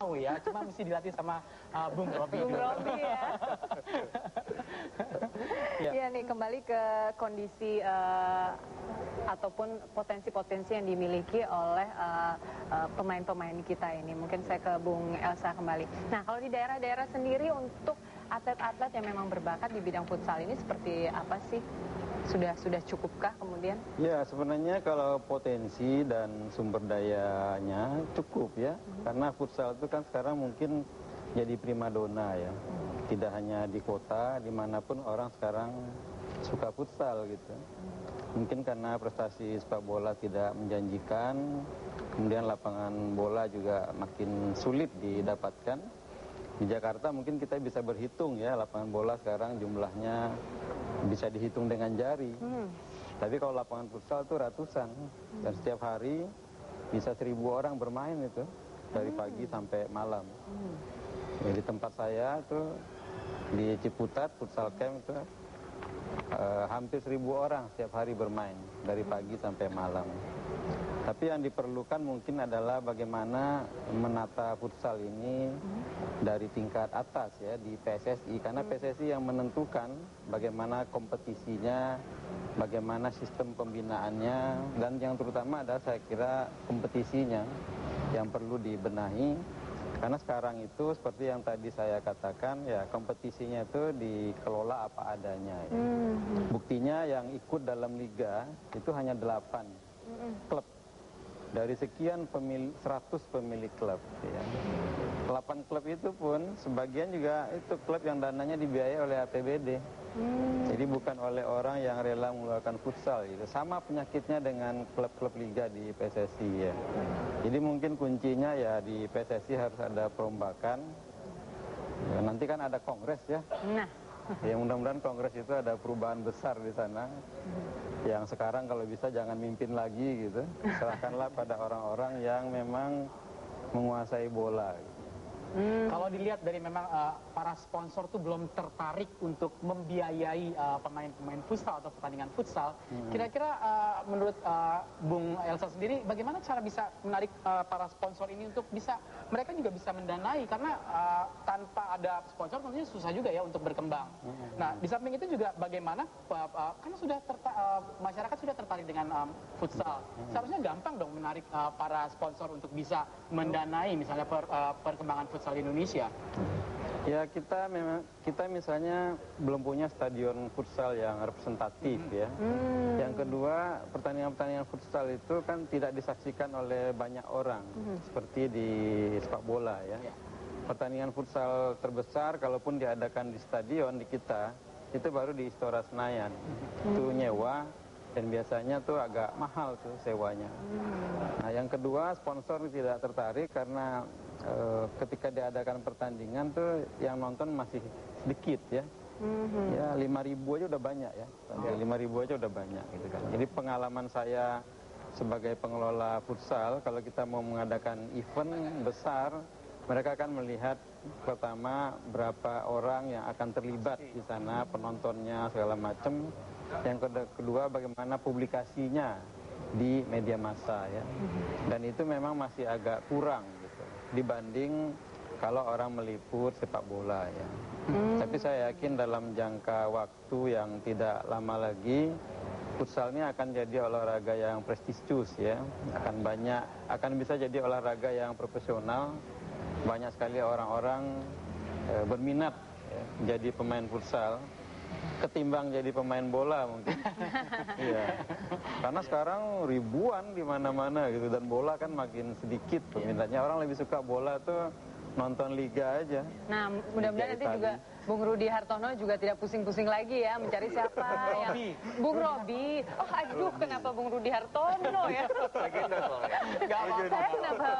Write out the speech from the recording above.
mau ya, cuma mesti dilatih sama Bung Robi. Bung Robi ya. Ya. Iya nih, kembali ke kondisi ataupun potensi-potensi yang dimiliki oleh pemain-pemain kita ini. Mungkin saya ke Bung Elsa kembali. Nah, kalau di daerah-daerah sendiri untuk atlet-atlet yang memang berbakat di bidang futsal ini seperti apa sih? Sudah cukupkah kemudian? Ya, sebenarnya kalau potensi dan sumber dayanya cukup ya. Karena futsal itu kan sekarang mungkin jadi primadona ya. Tidak hanya di kota, dimanapun orang sekarang suka futsal gitu. Mungkin karena prestasi sepak bola tidak menjanjikan, kemudian lapangan bola juga makin sulit didapatkan. Di Jakarta mungkin kita bisa berhitung ya, lapangan bola sekarang jumlahnya bisa dihitung dengan jari. Tapi kalau lapangan futsal itu ratusan. Dan setiap hari bisa 1.000 orang bermain itu, dari pagi sampai malam. Ya, di tempat saya tuh di Ciputat futsal camp itu hampir 1.000 orang setiap hari bermain dari pagi sampai malam. Tapi yang diperlukan mungkin adalah bagaimana menata futsal ini dari tingkat atas ya di PSSI, karena PSSI yang menentukan bagaimana kompetisinya, bagaimana sistem pembinaannya, dan yang terutama adalah saya kira kompetisinya yang perlu dibenahi. Karena sekarang itu seperti yang tadi saya katakan ya, kompetisinya itu dikelola apa adanya ya. Buktinya yang ikut dalam liga itu hanya 8 klub dari sekian 100 pemilik klub ya. 8 klub itu pun sebagian juga itu klub yang dananya dibiayai oleh APBD. Jadi bukan oleh orang yang rela mengeluarkan futsal gitu. Sama penyakitnya dengan klub-klub liga di PSSI ya. Jadi mungkin kuncinya ya di PSSI harus ada perombakan. Ya, nanti kan ada kongres ya. Nah, ya mudah-mudahan kongres itu ada perubahan besar di sana. Yang sekarang kalau bisa jangan mimpin lagi gitu. Serahkanlah pada orang-orang yang memang menguasai bola. Kalau dilihat dari memang para sponsor tuh belum tertarik untuk membiayai pemain-pemain futsal atau pertandingan futsal, kira-kira menurut Bung Elsa sendiri bagaimana cara bisa menarik para sponsor ini untuk bisa, mereka juga bisa mendanai, karena tanpa ada sponsor tentunya susah juga ya untuk berkembang. Nah, di samping itu juga bagaimana karena sudah masyarakat sudah tertarik dengan futsal, seharusnya gampang dong menarik para sponsor untuk bisa mendanai misalnya perkembangan futsal di Indonesia. Ya, kita misalnya belum punya stadion futsal yang representatif ya. Yang kedua, pertandingan-pertandingan futsal itu kan tidak disaksikan oleh banyak orang seperti di sepak bola ya. Pertandingan futsal terbesar kalaupun diadakan di stadion di kita itu baru di Istora Senayan. Itu nyewa dan biasanya tuh agak mahal tuh sewanya. Nah, yang kedua, sponsor tidak tertarik karena ketika diadakan pertandingan tuh yang nonton masih sedikit ya. Ya 5.000 aja udah banyak ya. 5.000 aja udah banyak gitu kan. Jadi pengalaman saya sebagai pengelola futsal, kalau kita mau mengadakan event besar, mereka akan melihat pertama berapa orang yang akan terlibat di sana, penontonnya segala macam. Yang kedua bagaimana publikasinya di media massa ya. Dan itu memang masih agak kurang gitu dibanding kalau orang meliput sepak bola ya. Tapi saya yakin dalam jangka waktu yang tidak lama lagi futsal ini akan jadi olahraga yang prestisius ya. Akan bisa jadi olahraga yang profesional. Banyak sekali orang-orang berminat ya, jadi pemain futsal ketimbang jadi pemain bola mungkin. Iya. Karena sekarang ribuan di mana-mana gitu, dan bola kan makin sedikit peminatnya. Orang lebih suka bola tuh nonton liga aja. nah mudah-mudahan nanti juga Bung Rudi Hartono juga tidak pusing-pusing lagi ya mencari siapa yang Bung Robi. Oh aduh, kenapa Bung Rudi Hartono ya? Gak apa-apa. Saya kenapa